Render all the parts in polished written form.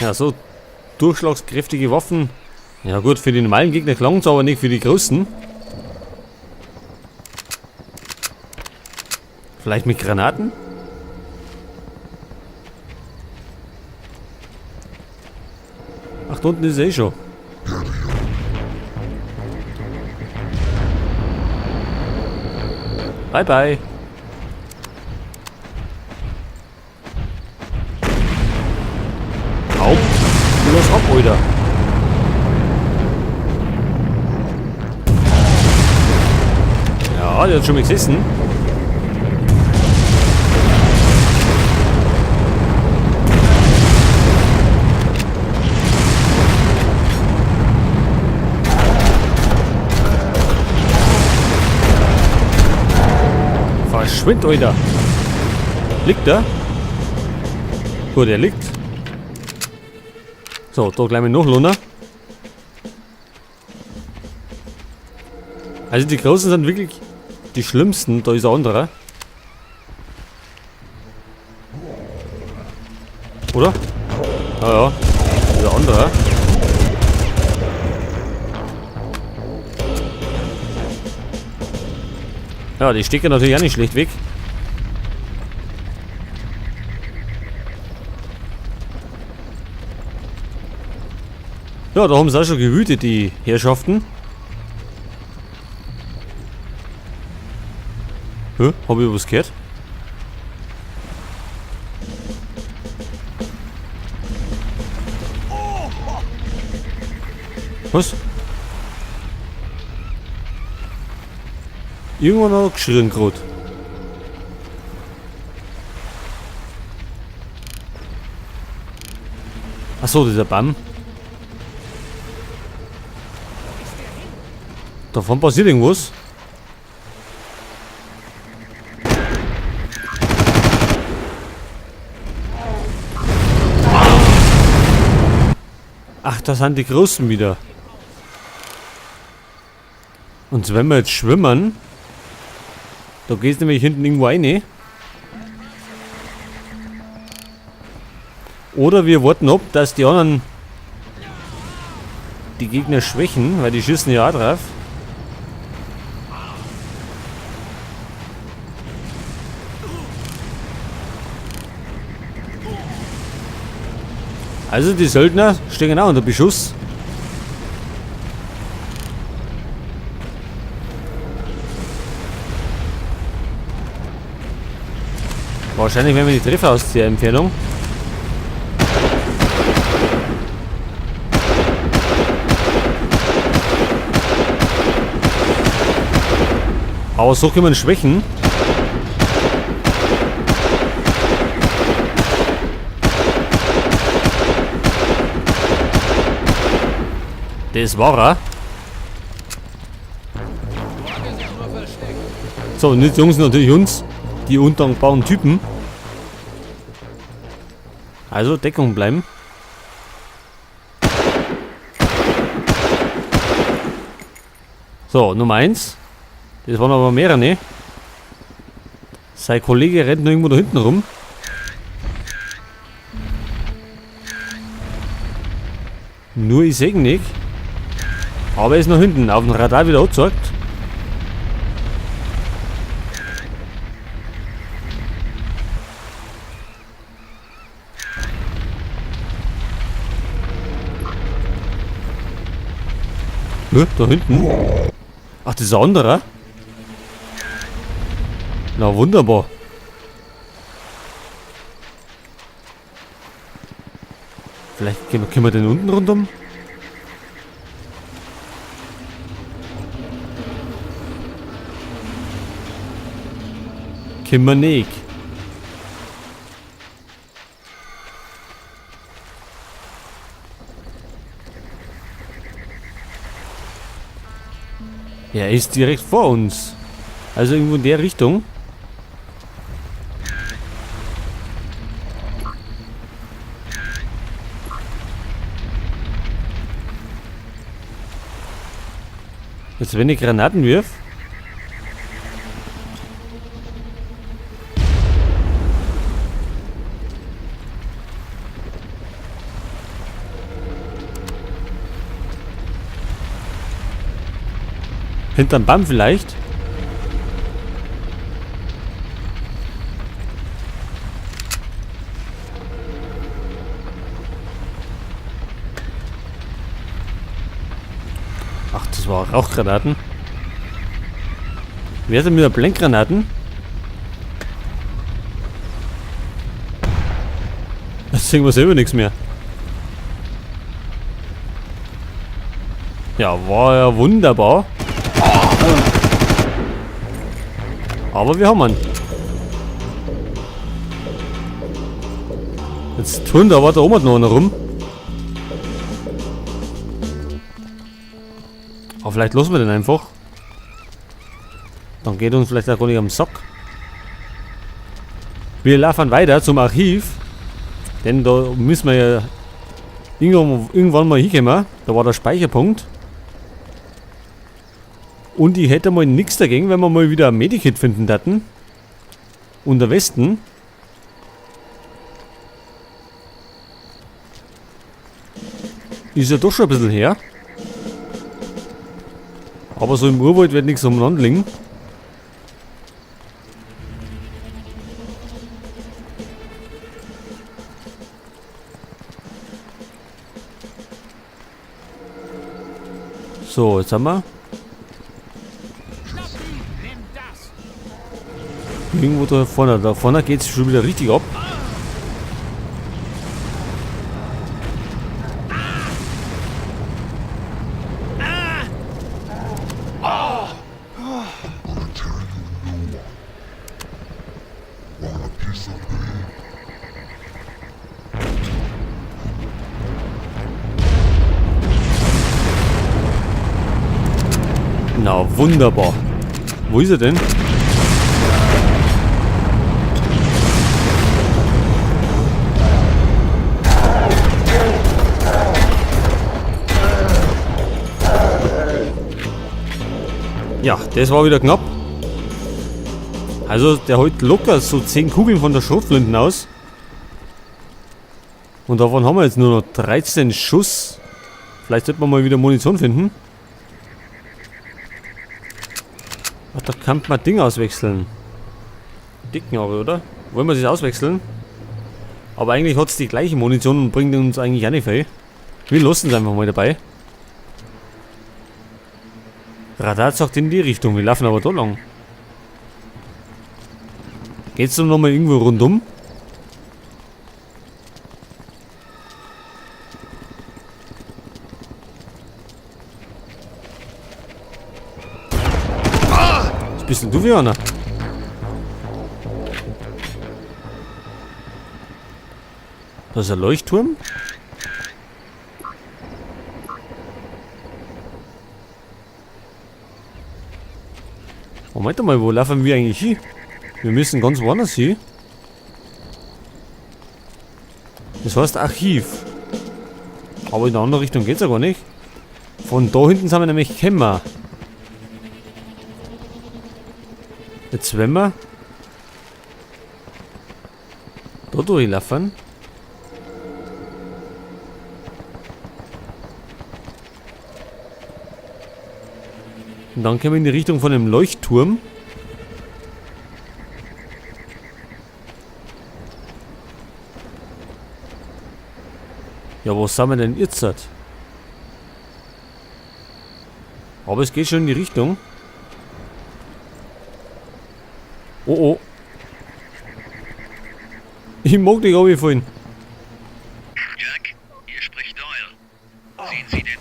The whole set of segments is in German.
Ja, so durchschlagskräftige Waffen. Ja gut, für die normalen Gegner klang es aber nicht für die großen. Vielleicht mit Granaten? Ach, da unten ist er eh schon. Bye bye. Au. Los ab, Alter. Ja, der hat schon mal gesessen. Verschwind, Alter. Liegt er? Gut, er liegt. So, da gleich mal noch Lunner. Also die Großen sind wirklich die schlimmsten. Da ist ein anderer. Oder? Ah ja, der andere. Ja, die stecken natürlich auch nicht schlecht weg. Ja, da haben sie auch schon gewütet, die Herrschaften. Hä? Hab ich was gehört? Was? Irgendwann hat er geschrien gerade. Achso, dieser Baum. Davon passiert irgendwas. Ach, da sind die Großen wieder. Und wenn wir jetzt schwimmen, da geht es nämlich hinten irgendwo rein. Oder wir warten ab, dass die anderen die Gegner schwächen, weil die schießen ja auch drauf. Also die Söldner stehen auch unter Beschuss. Wahrscheinlich werden wir die Treffer aus der Entfernung. Aber so können wir schwächen. Das war er. So, und jetzt Jungs natürlich uns, die undankbaren Typen. Also Deckung bleiben. So, Nummer 1. Das waren aber mehrere, ne? Sein Kollege rennt noch irgendwo da hinten rum. Nur ich sehe ihn nicht. Aber er ist noch hinten auf dem Radar wieder angezeigt. Da hinten. Ach, das ist ein anderer. Na wunderbar. Vielleicht können wir den unten rundum. Können wir nicht. Er ist direkt vor uns. Also irgendwo in der Richtung. Jetzt wenn ich Granaten wirf. Hinterm Baum vielleicht. Ach, das war Rauchgranaten. Wer sind wieder Blendgranaten? Jetzt sehen wir selber nichts mehr. Ja, war ja wunderbar. Aber wir haben ihn. Jetzt tun da da oben noch einer rum. Aber vielleicht lassen wir den einfach. Dann geht uns vielleicht auch gar nicht am Sack. Wir laufen weiter zum Archiv. Denn da müssen wir ja irgendwann mal hinkommen. Da war der Speicherpunkt. Und ich hätte mal nichts dagegen, wenn wir mal wieder ein Medikit finden hätten. Und der Westen. Ist ja doch schon ein bisschen her. Aber so im Urwald wird nichts umeinander liegen. So, jetzt haben wir. Irgendwo da vorne geht es schon wieder richtig ab. Na, wunderbar. Wo ist er denn? Ja, das war wieder knapp. Also, der holt locker so 10 Kugeln von der Schrotflinten aus. Und davon haben wir jetzt nur noch 13 Schuss. Vielleicht sollte man mal wieder Munition finden. Ach, da kann man Ding auswechseln. Dicken aber, oder? Wollen wir das auswechseln? Aber eigentlich hat es die gleiche Munition und bringt uns eigentlich auch nicht viel. Wir lassen es einfach mal dabei. Radar sagt in die Richtung, wir laufen aber da lang. Geht's dann nochmal irgendwo rundum? Was bist denn du für einer? Das ist ein Leuchtturm? Moment mal, wo laufen wir eigentlich hin? Wir müssen ganz woanders hin. Das heißt Archiv. Aber in der andere Richtung geht's ja gar nicht. Von da hinten sind wir nämlich gekommen. Jetzt wenn wir da durchlaufen. Und dann kommen wir in die Richtung von dem Leuchtturm. Ja, wo sind wir denn jetzt? Aber es geht schon in die Richtung. Oh oh. Ich mag dich runterfallen. Jack, hier spricht Doyle. Sehen Sie den?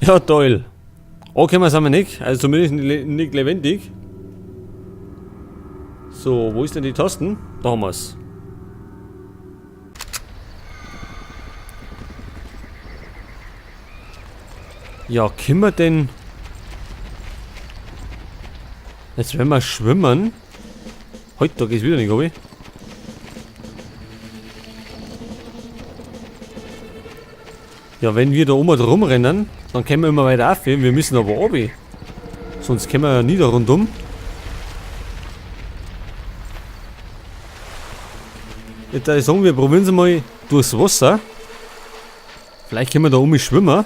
Ja, Doyle. Okay, wir sind wir nicht. Also zumindest nicht lebendig. So, wo ist denn die Tasten? Da haben wir es. Ja, können wir denn... Jetzt wenn wir schwimmen... Heute da geht's wieder nicht, glaube ich. Ja, wenn wir da oben rumrennen, dann können wir immer weiter aufhören. Wir müssen aber runter. Sonst können wir ja nie da rundum. Jetzt würde ich sagen, wir probieren es mal durchs Wasser. Vielleicht können wir da oben schwimmen.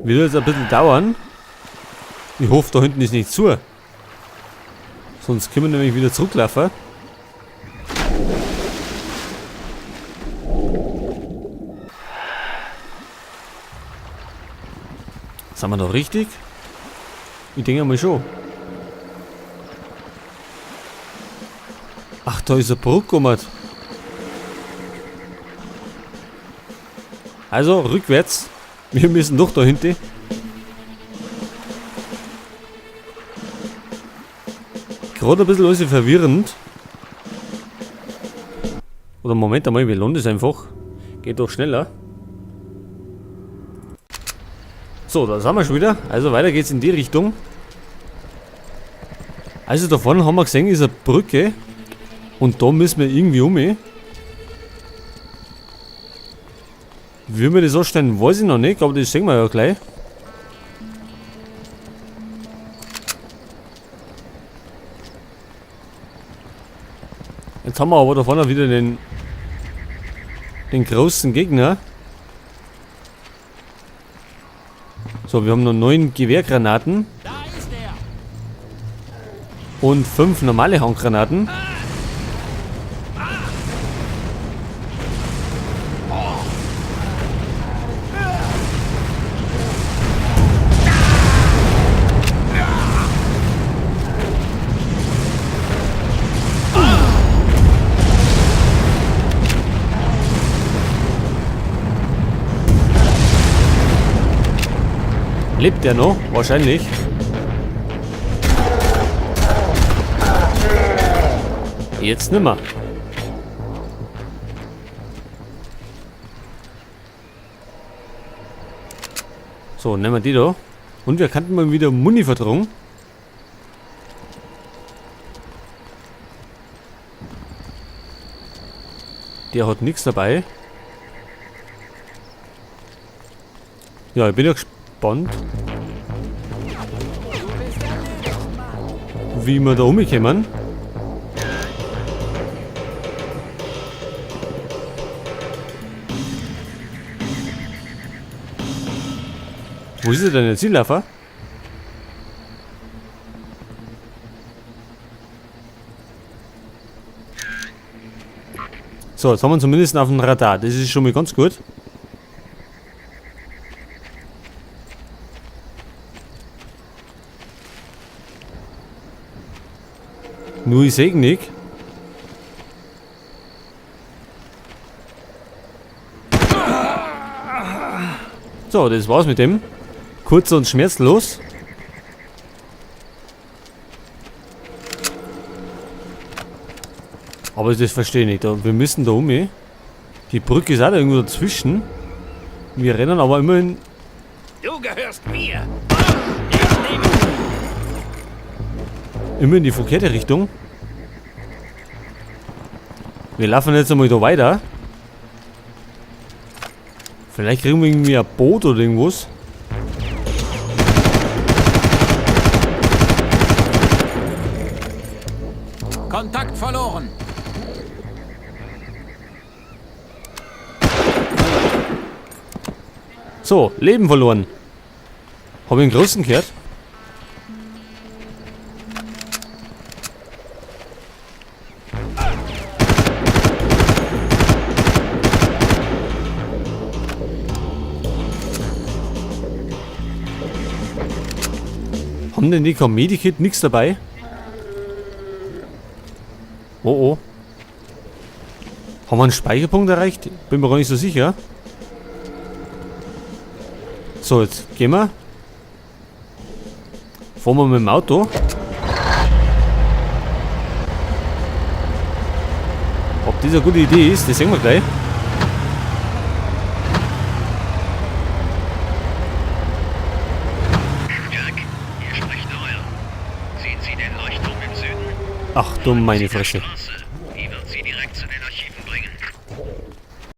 Wird jetzt ein bisschen dauern. Ich hoffe, da hinten ist nicht zu. Sonst können wir nämlich wieder zurücklaufen. Sind wir da richtig? Ich denke mal schon. Ach, da ist eine Brücke gekommen. Also, rückwärts. Wir müssen doch da hinten. Gerade ein bisschen alles verwirrend. Oder Moment einmal, wir landen es einfach. Geht doch schneller. So, da sind wir schon wieder. Also weiter geht's in die Richtung. Also da vorne haben wir gesehen, ist eine Brücke. Und da müssen wir irgendwie um. Wie wir das anstellen, weiß ich noch nicht, aber das sehen wir ja gleich. Jetzt haben wir aber da vorne wieder den großen Gegner. So, wir haben noch 9 Gewehrgranaten. Und 5 normale Handgranaten. Lebt der noch? Wahrscheinlich. Jetzt nimmer. So, nehmen wir die da. Und wir kannten mal wieder Muni-Verdrung. Der hat nichts dabei. Ja, ich bin ja gespannt, wie wir da umkommen. Wo ist er denn jetzt hinlaufen? So, jetzt haben wir ihn zumindest auf dem Radar. Das ist schon mal ganz gut. Nur ich sehe ihn nicht. So, das war's mit dem. Kurz und schmerzlos. Aber das verstehe ich nicht. Wir müssen da um. Die Brücke ist auch da irgendwo dazwischen. Wir rennen aber immerhin. Du gehörst mir. Immer in die verkehrte Richtung. Wir laufen jetzt einmal da weiter. Vielleicht kriegen wir irgendwie ein Boot oder irgendwas. Kontakt verloren. So, Leben verloren. Habe ich einen großen gehört? Haben denn die kein Medikit nichts dabei? Oh oh. Haben wir einen Speicherpunkt erreicht? Bin mir gar nicht so sicher. So, jetzt gehen wir. Fahren wir mit dem Auto. Ob das eine gute Idee ist, das sehen wir gleich. Jack, hier spricht Doyle. Sehen Sie den Leuchtturm im Süden? Ach du meine Fresse. Straße